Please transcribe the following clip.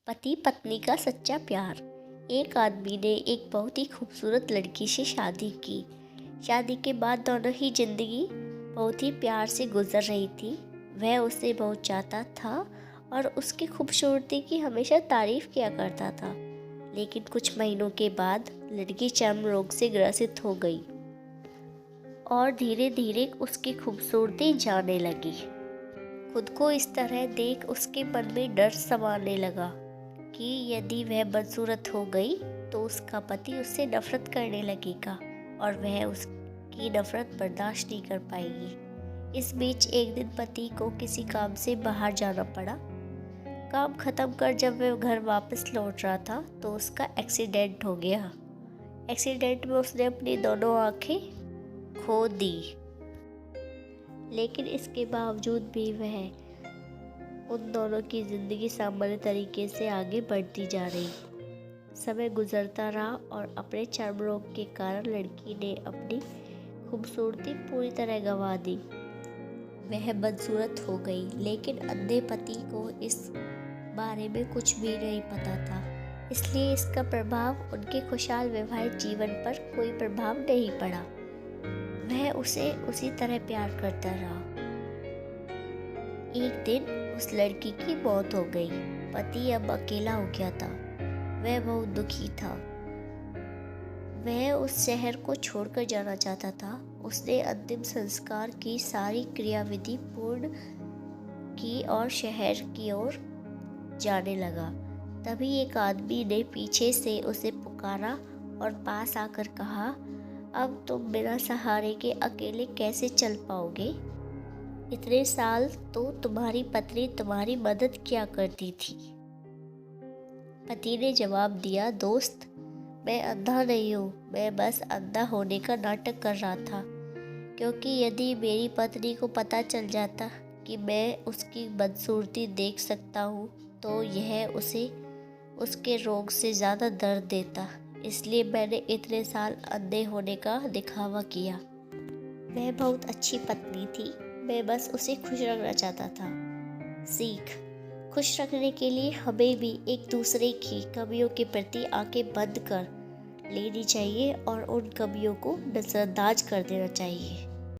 पति पत्नी का सच्चा प्यार। एक आदमी ने एक बहुत ही खूबसूरत लड़की से शादी की। शादी के बाद दोनों ही जिंदगी बहुत ही प्यार से गुजर रही थी। वह उसे बहुत चाहता था और उसकी खूबसूरती की हमेशा तारीफ किया करता था। लेकिन कुछ महीनों के बाद लड़की चर्म रोग से ग्रसित हो गई और धीरे धीरे उसकी खूबसूरती जाने लगी। खुद को इस तरह देख उसके मन में डर समाने लगा कि यदि वह बदसूरत हो गई तो उसका पति उससे नफरत करने लगेगा और वह उसकी नफरत बर्दाश्त नहीं कर पाएगी। इस बीच एक दिन पति को किसी काम से बाहर जाना पड़ा। काम खत्म कर जब वह घर वापस लौट रहा था तो उसका एक्सीडेंट हो गया। एक्सीडेंट में उसने अपनी दोनों आंखें खो दी, लेकिन इसके बावजूद भी वह उन दोनों की ज़िंदगी सामान्य तरीके से आगे बढ़ती जा रही। समय गुजरता रहा और अपने चर्म रोग के कारण लड़की ने अपनी खूबसूरती पूरी तरह गंवा दी। वह बदसूरत हो गई, लेकिन अंधे पति को इस बारे में कुछ भी नहीं पता था, इसलिए इसका प्रभाव उनके खुशहाल वैवाहिक जीवन पर कोई प्रभाव नहीं पड़ा। वह उसे उसी तरह प्यार करता रहा। एक दिन उस लड़की की मौत हो गई। पति अब अकेला हो गया था। वह बहुत दुखी था। वह उस शहर को छोड़कर जाना चाहता था। उसने अंतिम संस्कार की सारी क्रियाविधि पूर्ण की और शहर की ओर जाने लगा। तभी एक आदमी ने पीछे से उसे पुकारा और पास आकर कहा, अब तुम बिना सहारे के अकेले कैसे चल पाओगे? इतने साल तो तुम्हारी पत्नी तुम्हारी मदद किया करती थी। पति ने जवाब दिया, दोस्त, मैं अंधा नहीं हूँ, मैं बस अंधा होने का नाटक कर रहा था, क्योंकि यदि मेरी पत्नी को पता चल जाता कि मैं उसकी बदसूरती देख सकता हूँ तो यह उसे उसके रोग से ज़्यादा दर्द देता। इसलिए मैंने इतने साल अंधे होने का दिखावा किया। वह बहुत अच्छी पत्नी थी, मैं बस उसे खुश रखना चाहता था। सीख: खुश रखने के लिए हमें भी एक दूसरे की कमियों के प्रति आंखें बंद कर लेनी चाहिए और उन कमियों को नजरअंदाज कर देना चाहिए।